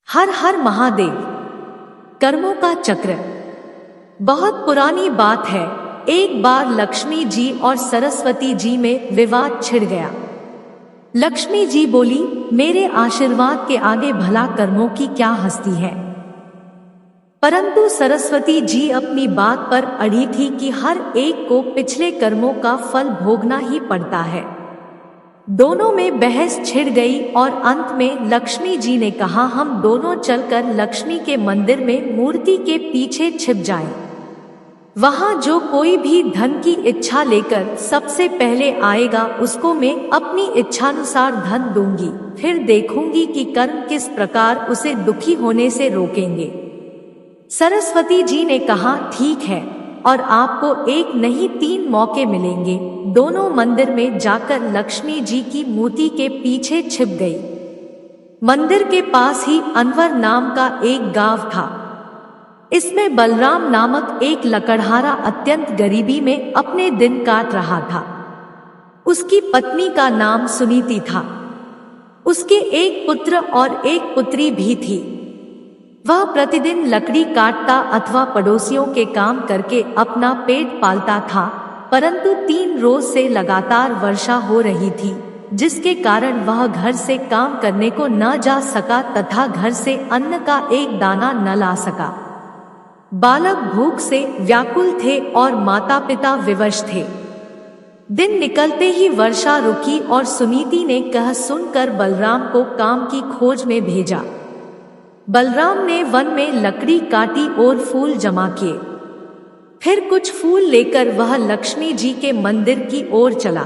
हर हर महादेव। कर्मों का चक्र। बहुत पुरानी बात है। एक बार लक्ष्मी जी और सरस्वती जी में विवाद छिड़ गया। लक्ष्मी जी बोली, मेरे आशीर्वाद के आगे भला कर्मों की क्या हस्ती है। परंतु सरस्वती जी अपनी बात पर अड़ी थी कि हर एक को पिछले कर्मों का फल भोगना ही पड़ता है। दोनों में बहस छिड़ गई और अंत में लक्ष्मी जी ने कहा, हम दोनों चलकर लक्ष्मी के मंदिर में मूर्ति के पीछे छिप जाएं। वहां जो कोई भी धन की इच्छा लेकर सबसे पहले आएगा उसको मैं अपनी इच्छानुसार धन दूंगी, फिर देखूंगी कि कर्म किस प्रकार उसे दुखी होने से रोकेंगे। सरस्वती जी ने कहा, ठीक है, और आपको एक नहीं 3 मौके मिलेंगे। दोनों मंदिर में जाकर लक्ष्मी जी की मूर्ति के पीछे छिप गई। मंदिर के पास ही अनवर नाम का एक गांव था। इसमें बलराम नामक एक लकड़हारा अत्यंत गरीबी में अपने दिन काट रहा था। उसकी पत्नी का नाम सुनीति था। उसके एक पुत्र और एक पुत्री भी थी। वह प्रतिदिन लकड़ी काटता अथवा पड़ोसियों के काम करके अपना पेट पालता था। परंतु 3 रोज से लगातार वर्षा हो रही थी, जिसके कारण वह घर से काम करने को न जा सका तथा घर से अन्न का एक दाना न ला सका। बालक भूख से व्याकुल थे और माता पिता विवश थे। दिन निकलते ही वर्षा रुकी और सुनीति ने कह सुनकर बलराम को काम की खोज में भेजा। बलराम ने वन में लकड़ी काटी और फूल जमा किए। फिर कुछ फूल लेकर वह लक्ष्मी जी के मंदिर की ओर चला।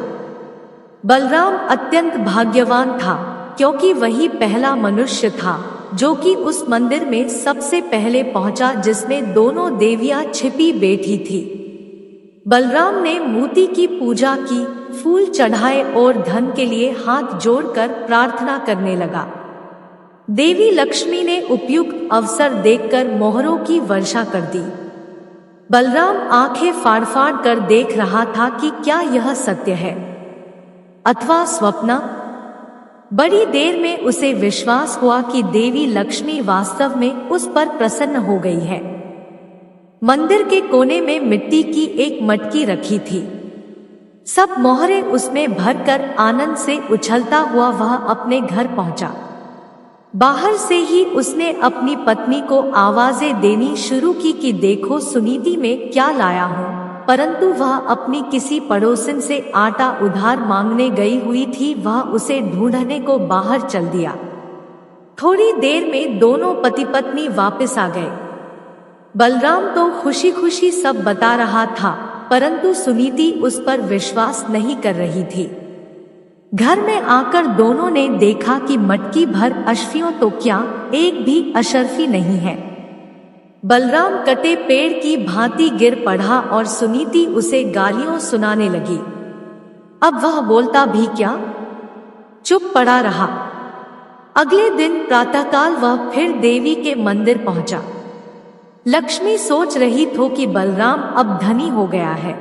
बलराम अत्यंत भाग्यवान था, क्योंकि वही पहला मनुष्य था जो कि उस मंदिर में सबसे पहले पहुंचा जिसमें दोनों देवियां छिपी बैठी थी। बलराम ने मूर्ति की पूजा की, फूल चढ़ाए और धन के लिए हाथ जोड़कर प्रार्थना करने लगा। देवी लक्ष्मी ने उपयुक्त अवसर देखकर मोहरों की वर्षा कर दी। बलराम आंखें फाड़ फाड़ कर देख रहा था कि क्या यह सत्य है अथवा स्वप्न। बड़ी देर में उसे विश्वास हुआ कि देवी लक्ष्मी वास्तव में उस पर प्रसन्न हो गई है। मंदिर के कोने में मिट्टी की एक मटकी रखी थी। सब मोहरे उसमें भरकर आनंद से उछलता हुआ वह अपने घर पहुंचा। बाहर से ही उसने अपनी पत्नी को आवाजें देनी शुरू की कि देखो सुनीति में क्या लाया हूँ। परंतु वह अपनी किसी पड़ोसिन से आटा उधार मांगने गई हुई थी। वह उसे ढूंढने को बाहर चल दिया। थोड़ी देर में दोनों पति पत्नी वापस आ गए। बलराम तो खुशी खुशी सब बता रहा था, परंतु सुनीति उस पर विश्वास नहीं कर रही थी। घर में आकर दोनों ने देखा कि मटकी भर अशफियों तो क्या एक भी अशर्फी नहीं है। बलराम कटे पेड़ की भांति गिर पड़ा और सुनीति उसे गालियां सुनाने लगी। अब वह बोलता भी क्या, चुप पड़ा रहा। अगले दिन प्रातःकाल वह फिर देवी के मंदिर पहुंचा। लक्ष्मी सोच रही थी कि बलराम अब धनी हो गया है,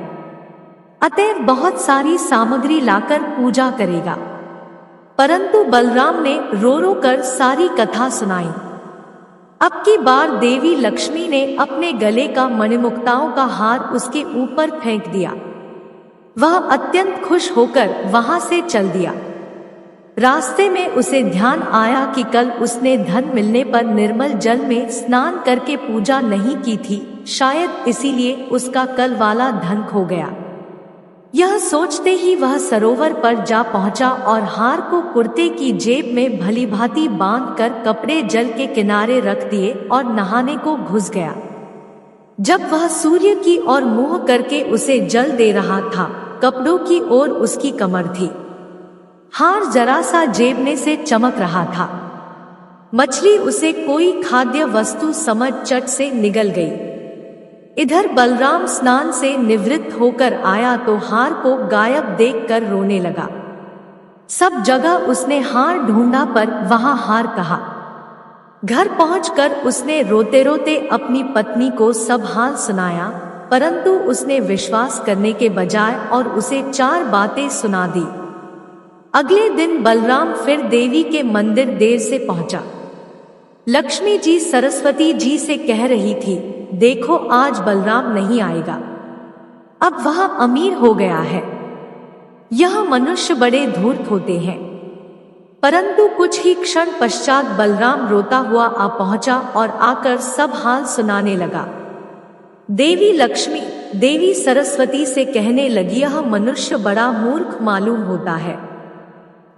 अतएव बहुत सारी सामग्री लाकर पूजा करेगा। परंतु बलराम ने रो रो कर सारी कथा सुनाई। अब की बार देवी लक्ष्मी ने अपने गले का मणिमुक्ताओं का हार उसके ऊपर फेंक दिया। वह अत्यंत खुश होकर वहां से चल दिया। रास्ते में उसे ध्यान आया कि कल उसने धन मिलने पर निर्मल जल में स्नान करके पूजा नहीं की थी, शायद इसीलिए उसका कल वाला धन खो गया। यह सोचते ही वह सरोवर पर जा पहुंचा और हार को कुर्ते की जेब में भलीभांति बांधकर कपड़े जल के किनारे रख दिए और नहाने को घुस गया। जब वह सूर्य की ओर मुंह करके उसे जल दे रहा था, कपड़ों की ओर उसकी कमर थी। हार जरा सा जेब में से चमक रहा था। मछली उसे कोई खाद्य वस्तु समझ चट से निगल गई। इधर बलराम स्नान से निवृत्त होकर आया तो हार को गायब देखकर रोने लगा। सब जगह उसने हार ढूंढा पर वहां हार कहा। घर पहुंचकर उसने रोते रोते अपनी पत्नी को सब हाल सुनाया, परंतु उसने विश्वास करने के बजाय और उसे 4 बातें सुना दी। अगले दिन बलराम फिर देवी के मंदिर देर से पहुंचा। लक्ष्मी जी सरस्वती जी से कह रही थी, देखो आज बलराम नहीं आएगा, अब वह अमीर हो गया है। यह मनुष्य बड़े धूर्त होते हैं। परंतु कुछ ही क्षण पश्चात बलराम रोता हुआ आ पहुंचा और आकर सब हाल सुनाने लगा। देवी लक्ष्मी देवी सरस्वती से कहने लगी, यह मनुष्य बड़ा मूर्ख मालूम होता है।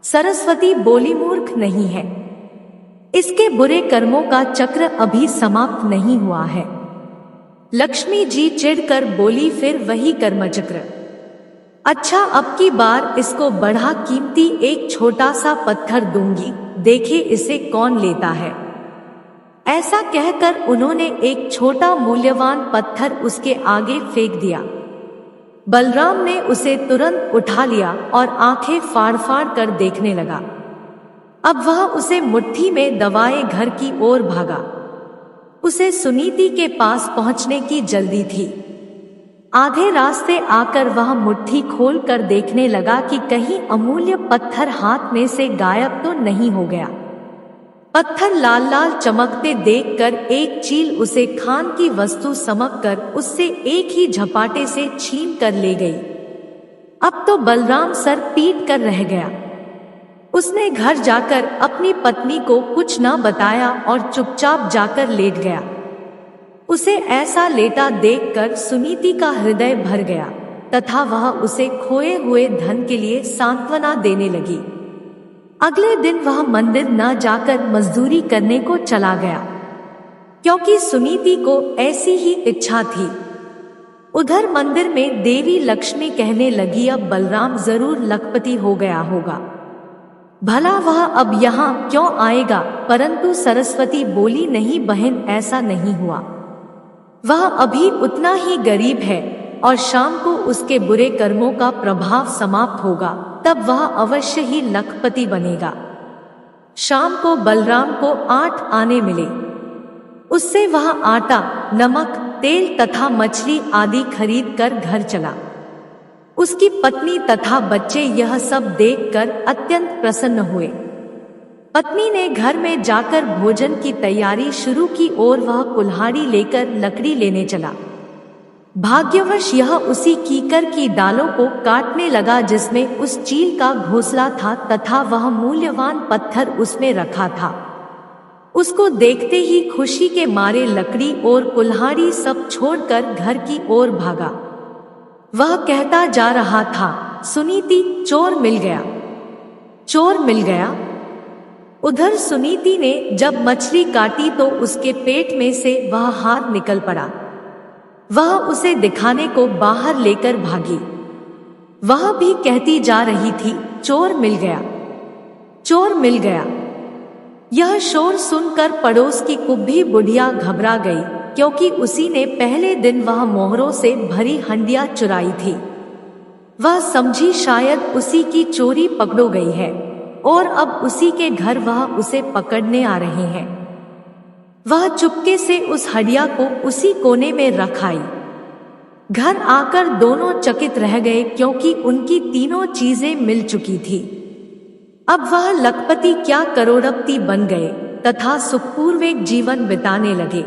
सरस्वती बोली, मूर्ख नहीं है, इसके बुरे कर्मों का चक्र अभी समाप्त नहीं हुआ है। लक्ष्मी जी चिढ़कर बोली, फिर वही कर्मचक्र। अच्छा, अब की बार इसको बड़ा कीमती एक छोटा सा पत्थर दूंगी, देखे इसे कौन लेता है। ऐसा कहकर उन्होंने एक छोटा मूल्यवान पत्थर उसके आगे फेंक दिया। बलराम ने उसे तुरंत उठा लिया और आंखें फाड़ फाड़ कर देखने लगा। अब वह उसे मुट्ठी में दबाए घर की ओर भागा। उसे सुनीति के पास पहुंचने की जल्दी थी। आधे रास्ते आकर वह मुट्ठी खोल कर देखने लगा कि कहीं अमूल्य पत्थर हाथ में से गायब तो नहीं हो गया। पत्थर लाल लाल चमकते देखकर एक चील उसे खान की वस्तु समझकर उससे एक ही झपाटे से छीन कर ले गई। अब तो बलराम सर पीट कर रह गया। उसने घर जाकर अपनी पत्नी को कुछ न बताया और चुपचाप जाकर लेट गया। उसे ऐसा लेटा देखकर सुनीति का हृदय भर गया तथा वह उसे खोए हुए धन के लिए सांत्वना देने लगी। अगले दिन वह मंदिर न जाकर मजदूरी करने को चला गया, क्योंकि सुनीति को ऐसी ही इच्छा थी। उधर मंदिर में देवी लक्ष्मी कहने लगी, अब बलराम जरूर लखपति हो गया होगा, भला वह अब यहाँ क्यों आएगा। परंतु सरस्वती बोली, नहीं बहन, ऐसा नहीं हुआ। वह अभी उतना ही गरीब है और शाम को उसके बुरे कर्मों का प्रभाव समाप्त होगा, तब वह अवश्य ही लखपति बनेगा। शाम को बलराम को 8 आने मिले। उससे वह आटा, नमक, तेल तथा मछली आदि खरीद कर घर चला। उसकी पत्नी तथा बच्चे यह सब देखकर अत्यंत प्रसन्न हुए। पत्नी ने घर में जाकर भोजन की तैयारी शुरू की और वह कुल्हाड़ी लेकर लकड़ी लेने चला। भाग्यवश यह उसी कीकर की डालों को काटने लगा जिसमें उस चील का घोंसला था तथा वह मूल्यवान पत्थर उसमें रखा था। उसको देखते ही खुशी के मारे लकड़ी और कुल्हाड़ी सब छोड़कर घर की ओर भागा। वह कहता जा रहा था, सुनीति, चोर मिल गया, चोर मिल गया। उधर सुनीति ने जब मछली काटी तो उसके पेट में से वह हाथ निकल पड़ा। वह उसे दिखाने को बाहर लेकर भागी। वह भी कहती जा रही थी, चोर मिल गया, चोर मिल गया। यह शोर सुनकर पड़ोस की कुब्भी बुढ़िया घबरा गई, क्योंकि उसी ने पहले दिन वह मोहरों से भरी हंडिया चुराई थी। वह समझी शायद उसी की चोरी पकड़ो गई है और अब उसी के घर वह उसे पकड़ने आ रहे हैं। वह चुपके से उस हंडिया को उसी कोने में रख आई। घर आकर दोनों चकित रह गए, क्योंकि उनकी तीनों चीजें मिल चुकी थी। अब वह लखपति क्या करोड़पति बन गए तथा सुखपूर्वक जीवन बिताने लगे।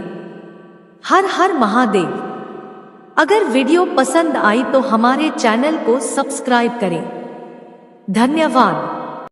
हर हर महादेव। अगर वीडियो पसंद आई तो हमारे चैनल को सब्सक्राइब करें। धन्यवाद।